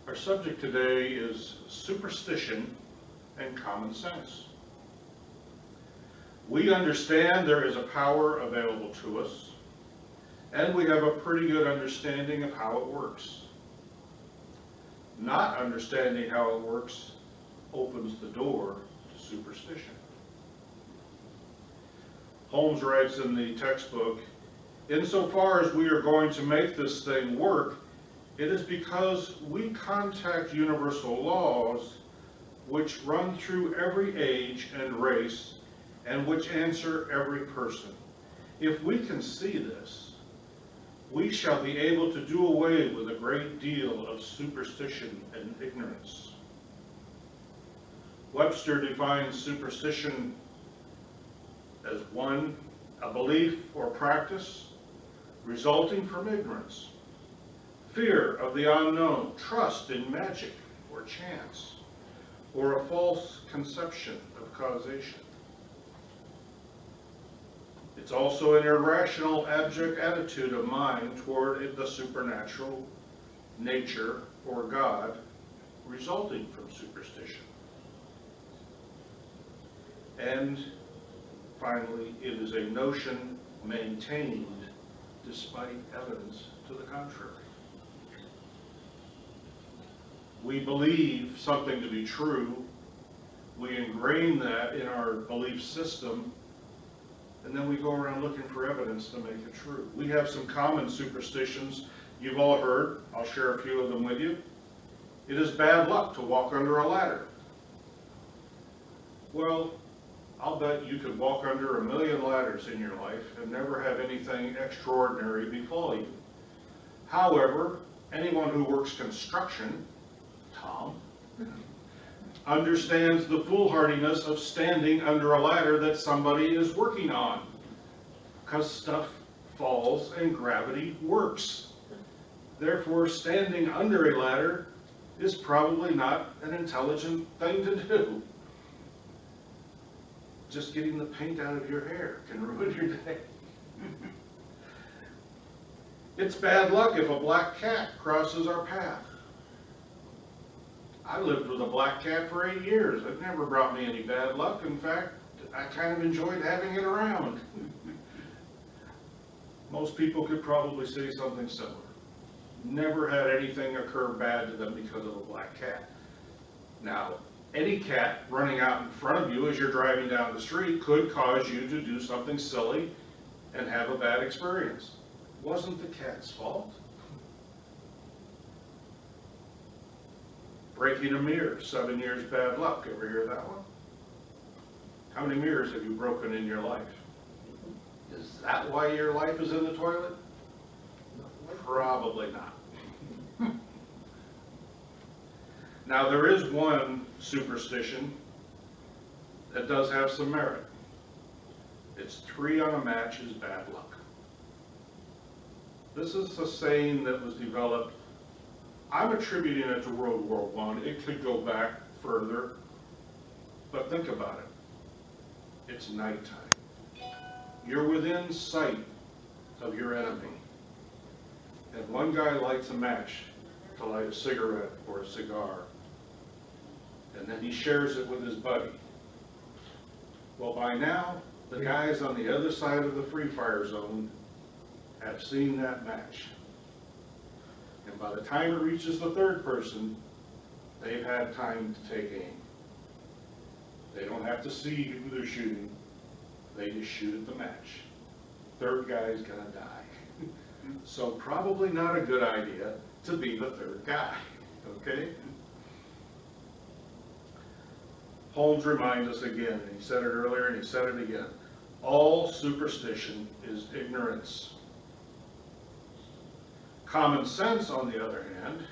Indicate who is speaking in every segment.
Speaker 1: Our subject today is superstition and common sense. We understand there is a power available to us, and we have a pretty good understanding of how it works. Not understanding how it works opens the door to superstition. Holmes writes in the textbook, "Insofar as we are going to make this thing work, it is because we contact universal laws which run through every age and race and which answer every person. If we can see this, we shall be able to do away with a great deal of superstition and ignorance." Webster defines superstition as one, a belief or practice resulting from ignorance, fear of the unknown, trust in magic or chance, or a false conception of causation. It's also an irrational, abject attitude of mind toward the supernatural, nature, or God, resulting from superstition. And finally, it is a notion maintained despite evidence to the contrary. We believe something to be true, we ingrain that in our belief system, and then we go around looking for evidence to make it true. We have some common superstitions you've all heard. I'll share a few of them with you. It is bad luck to walk under a ladder. Well, I'll bet you could walk under 1,000,000 ladders in your life and never have anything extraordinary befall you. However, anyone who works construction, Tom, understands the foolhardiness of standing under a ladder that somebody is working on, because stuff falls and gravity works. Therefore, standing under a ladder is probably not an intelligent thing to do. Just getting the paint out of your hair can ruin your day. It's bad luck if a black cat crosses our path. I lived with a black cat for 8 years. It never brought me any bad luck. In fact, I kind of enjoyed having it around. Most people could probably say something similar. Never had anything occur bad to them because of a black cat. Now, any cat running out in front of you as you're driving down the street could cause you to do something silly and have a bad experience. Wasn't the cat's fault. Breaking a mirror, 7 years bad luck. Ever hear that one? How many mirrors have you broken in your life? Is that why your life is in the toilet? Probably not. Now, there is one superstition that does have some merit. It's 3 on a match is bad luck. This is a saying that was developed. I'm attributing it to World War I. It could go back further, but think about it. It's nighttime. You're within sight of your enemy, and one guy lights a match to light a cigarette or a cigar, and then he shares it with his buddy. Well, by now, the guys on the other side of the free fire zone have seen that match. And by the time it reaches the third person, they've had time to take aim. They don't have to see who they're shooting. They just shoot at the match. Third guy's gonna die. So probably not a good idea to be the third guy, okay? Holmes reminds us again, and he said it earlier and he said it again, all superstition is ignorance. Common sense, on the other hand,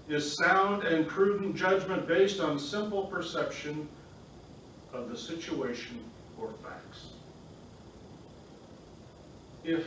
Speaker 1: is sound and prudent judgment based on simple perception of the situation or facts. If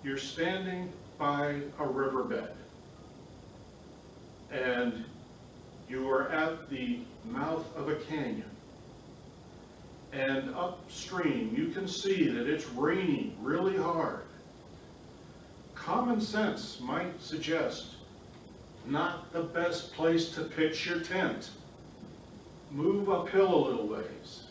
Speaker 1: you're standing by a riverbed and you are at the mouth of a canyon, and upstream you can see that it's raining really hard, common sense might suggest not the best place to pitch your tent. Move uphill a little ways.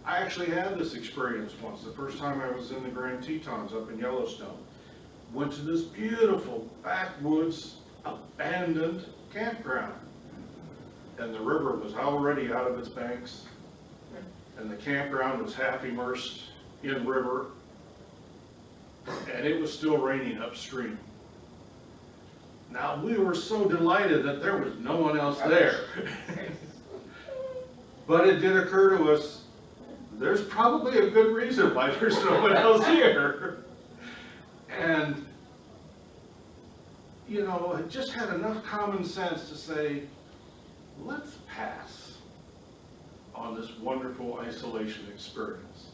Speaker 1: I actually had this experience once, the first time I was in the Grand Tetons up in Yellowstone. Went to this beautiful backwoods, abandoned campground. And the river was already out of its banks, and the campground was half immersed in river, and it was still raining upstream. Now, we were so delighted that there was no one else there. But it did occur to us, there's probably a good reason why there's no one else here. And, you know, I just had enough common sense to say, let's pass on this wonderful isolation experience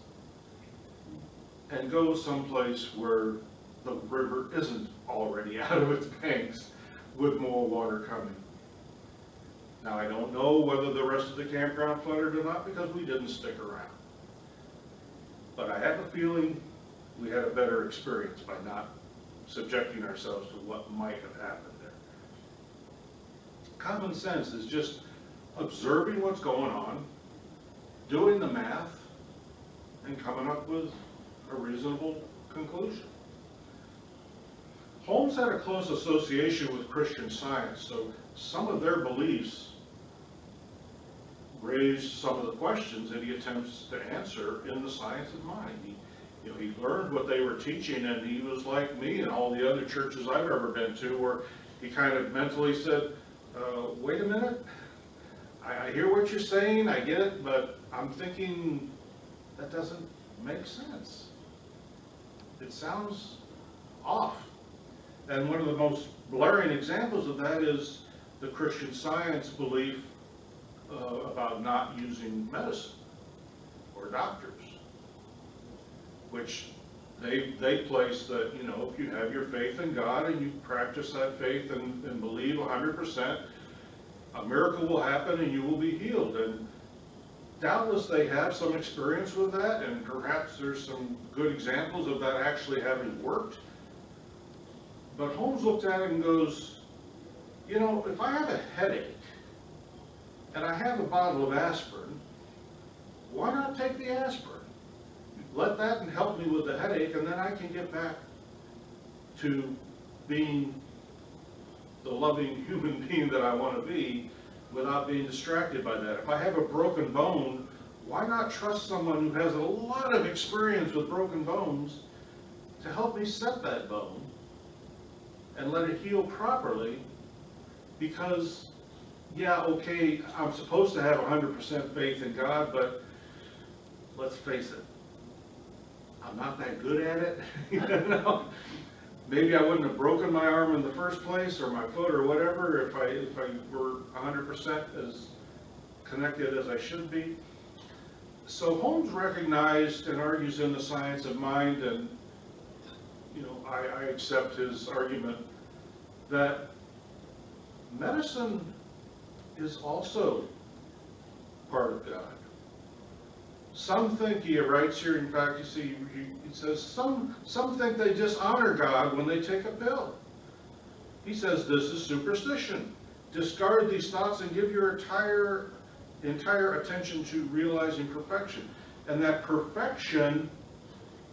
Speaker 1: and go someplace where the river isn't already out of its banks with more water coming. Now, I don't know whether the rest of the campground flooded or not because we didn't stick around. But I have a feeling we had a better experience by not subjecting ourselves to what might have happened there. Common sense is just observing what's going on, doing the math, and coming up with a reasonable conclusion. Holmes had a close association with Christian Science, so some of their beliefs raised some of the questions that he attempts to answer in The Science of Mind. He learned what they were teaching, and he was like me and all the other churches I've ever been to, where he kind of mentally said, wait a minute, I hear what you're saying, I get it, but I'm thinking that doesn't make sense. It sounds off. And one of the most blaring examples of that is the Christian Science belief about not using medicine or doctors, which they place that, you know, if you have your faith in God and you practice that faith and believe 100%, a miracle will happen and you will be healed. And doubtless they have some experience with that, and perhaps there's some good examples of that actually having worked. But Holmes looked at it and goes, you know, if I have a headache and I have a bottle of aspirin, why not take the aspirin? Let that help me with the headache, and then I can get back to being the loving human being that I want to be without being distracted by that. If I have a broken bone, why not trust someone who has a lot of experience with broken bones to help me set that bone and let it heal properly? Because, yeah, okay, I'm supposed to have 100% faith in God, but let's face it, I'm not that good at it. You know? Maybe I wouldn't have broken my arm in the first place, or my foot, or whatever, if I were 100% as connected as I should be. So Holmes recognized and argues in The Science of Mind, and you know, I accept his argument, that medicine is also part of God. Some think, he writes here, in fact, you see, he says, some think they just honor God when they take a pill. He says, this is superstition. Discard these thoughts and give your entire attention to realizing perfection. And that perfection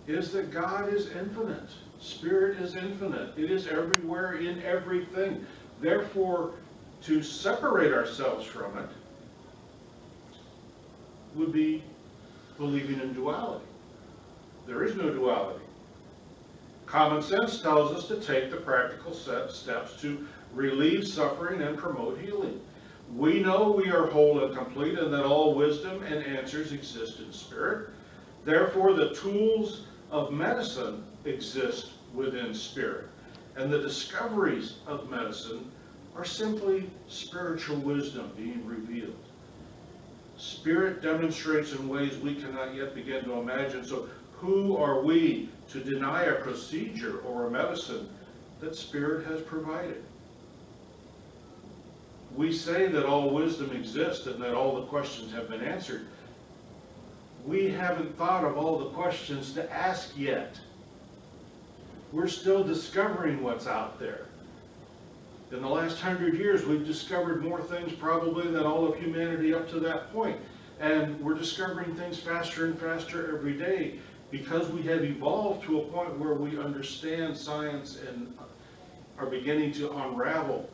Speaker 1: is that God is infinite. Spirit is infinite. It is everywhere in everything. Therefore, to separate ourselves from it would be believing in duality. There is no duality. Common sense tells us to take the practical steps to relieve suffering and promote healing. We know we are whole and complete, and that all wisdom and answers exist in spirit. Therefore, the tools of medicine exist within spirit, and the discoveries of medicine are simply spiritual wisdom being revealed. Spirit demonstrates in ways we cannot yet begin to imagine. So who are we to deny a procedure or a medicine that Spirit has provided? We say that all wisdom exists and that all the questions have been answered. We haven't thought of all the questions to ask yet. We're still discovering what's out there. In the last 100 years, we've discovered more things probably than all of humanity up to that point. And we're discovering things faster and faster every day because we have evolved to a point where we understand science and are beginning to unravel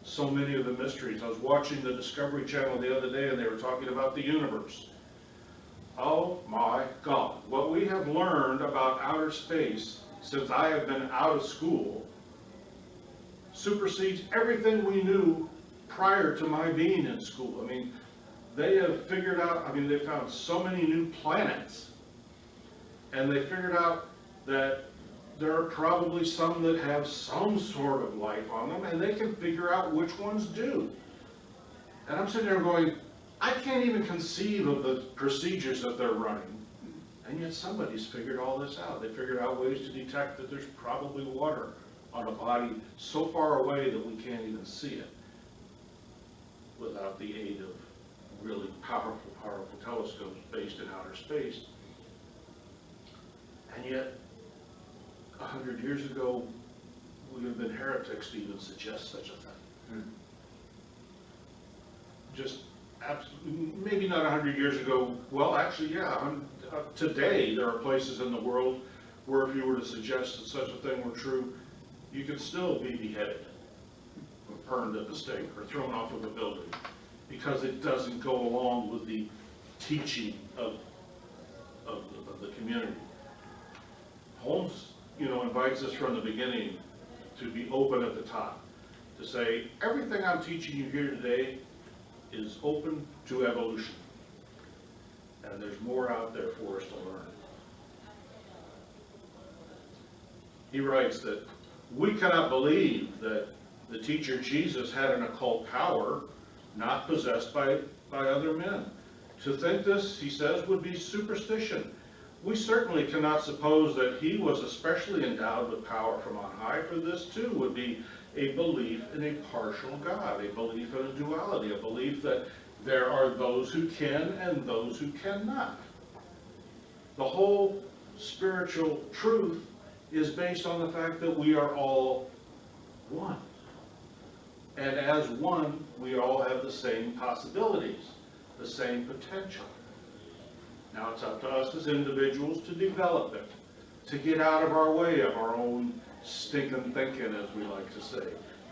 Speaker 1: so many of the mysteries. I was watching the Discovery Channel the other day and they were talking about the universe. Oh my God, what we have learned about outer space since I have been out of school supersedes everything we knew prior to my being in school. I mean, they have figured out, they found so many new planets, and they figured out that there are probably some that have some sort of life on them, and they can figure out which ones do. And I'm sitting there going, I can't even conceive of the procedures that they're running, and yet somebody's figured all this out. They figured out ways to detect that there's probably water on a body so far away that we can't even see it without the aid of really powerful telescopes based in outer space. And yet, 100 years ago, we would have been heretics to even suggest such a thing. Just absolutely, maybe not 100 years ago, well actually yeah, today there are places in the world where if you were to suggest that such a thing were true, you could still be beheaded, or burned at the stake, or thrown off of a building, because it doesn't go along with the teaching of the community. Holmes, invites us from the beginning to be open at the top, to say, everything I'm teaching you here today is open to evolution, and there's more out there for us to learn. He writes that we cannot believe that the teacher Jesus had an occult power not possessed by other men. To think this, he says, would be superstition. We certainly cannot suppose that he was especially endowed with power from on high, for this too would be a belief in a partial God, a belief in a duality, a belief that there are those who can and those who cannot. The whole spiritual truth is based on the fact that we are all one. And as one, we all have the same possibilities, the same potential. Now it's up to us as individuals to develop it, to get out of our way of our own stinking thinking, as we like to say,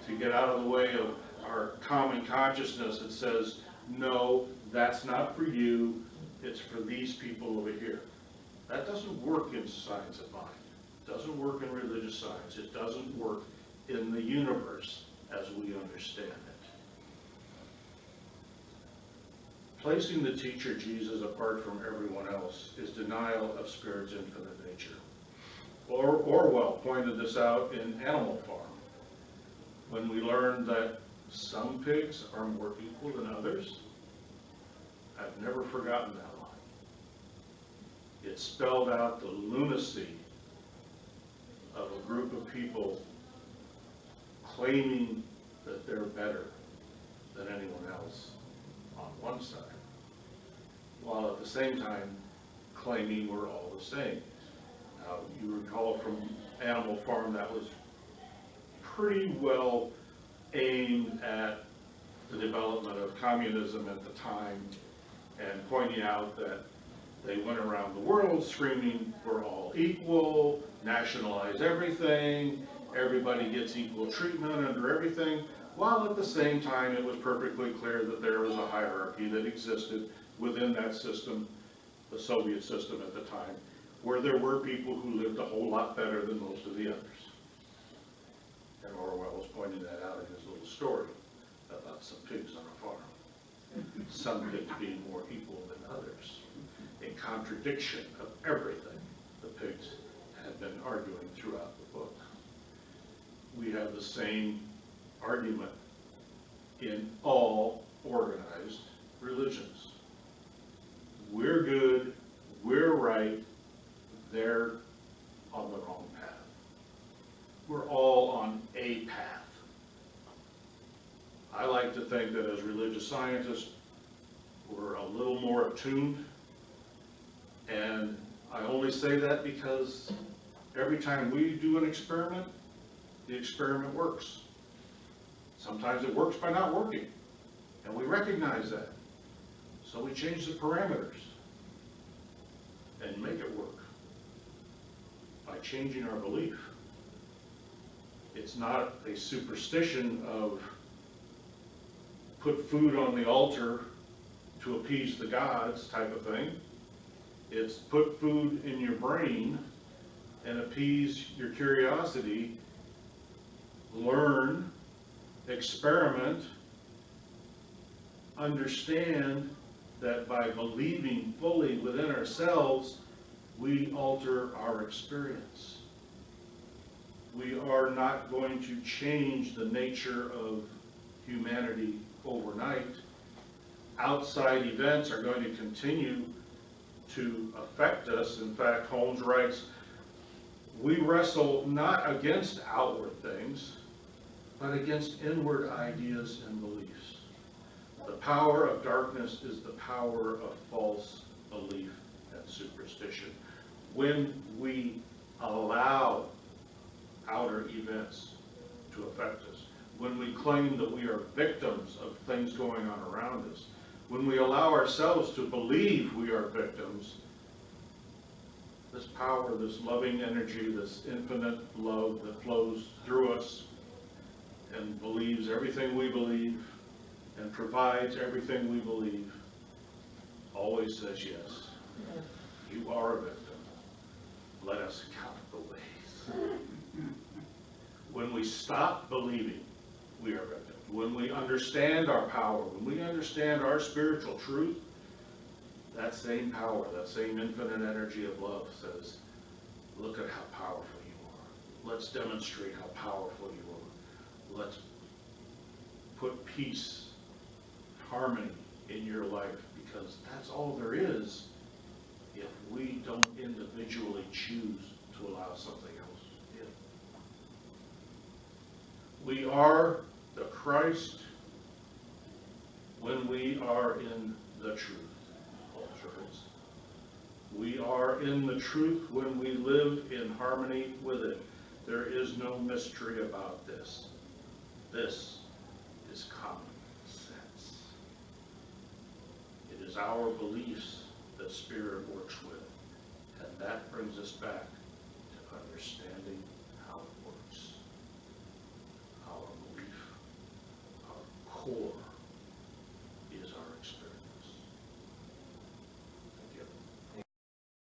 Speaker 1: to get out of the way of our common consciousness that says, no, that's not for you, it's for these people over here. That doesn't work in science of mind. It doesn't work in religious science. It doesn't work in the universe as we understand it. Placing the teacher Jesus apart from everyone else is denial of Spirit's infinite nature. Orwell pointed this out in Animal Farm, when we learned that some pigs are more equal than others. I've never forgotten that line. It spelled out the lunacy of a group of people claiming that they're better than anyone else on one side, while at the same time claiming we're all the same. Now, you recall from Animal Farm that was pretty well aimed at the development of communism at the time, and pointing out that they went around the world screaming we're all equal, nationalize everything, everybody gets equal treatment under everything, while at the same time it was perfectly clear that there was a hierarchy that existed within that system, the Soviet system at the time, where there were people who lived a whole lot better than most of the others. And Orwell was pointing that out in his little story about some pigs on a farm. Some pigs being more equal than others. A contradiction of everything the pigs had been arguing throughout the book. We have the same argument in all organized religions. We're good, we're right, they're on the wrong path. We're all on a path. I like to think that as religious scientists, we're a little more attuned, and I only say that because every time we do an experiment, the experiment works. Sometimes it works by not working, and we recognize that. So we change the parameters and make it work by changing our belief. It's not a superstition of put food on the altar to appease the gods type of thing. It's put food in your brain and appease your curiosity, learn, experiment, understand that by believing fully within ourselves, we alter our experience. We are not going to change the nature of humanity overnight. Outside events are going to continue to affect us. In fact, Holmes writes, we wrestle not against outward things, but against inward ideas and beliefs. The power of darkness is the power of false belief and superstition. When we allow outer events to affect us, when we claim that we are victims of things going on around us, when we allow ourselves to believe we are victims, this power, this loving energy, this infinite love that flows through us and believes everything we believe and provides everything we believe, always says yes. You are a victim. Let us count the ways. When we stop believing we are victims, when we understand our power, when we understand our spiritual truth, that same power, that same infinite energy of love says, look at how powerful you are. Let's demonstrate how powerful you are. Let's put peace, harmony in your life, because that's all there is if we don't individually choose to allow something else in. We are the Christ when we are in the truth. We are in the truth when we live in harmony with it. There is no mystery about this. This is common sense. It is our beliefs that Spirit works with, and that brings us back to understanding how it works.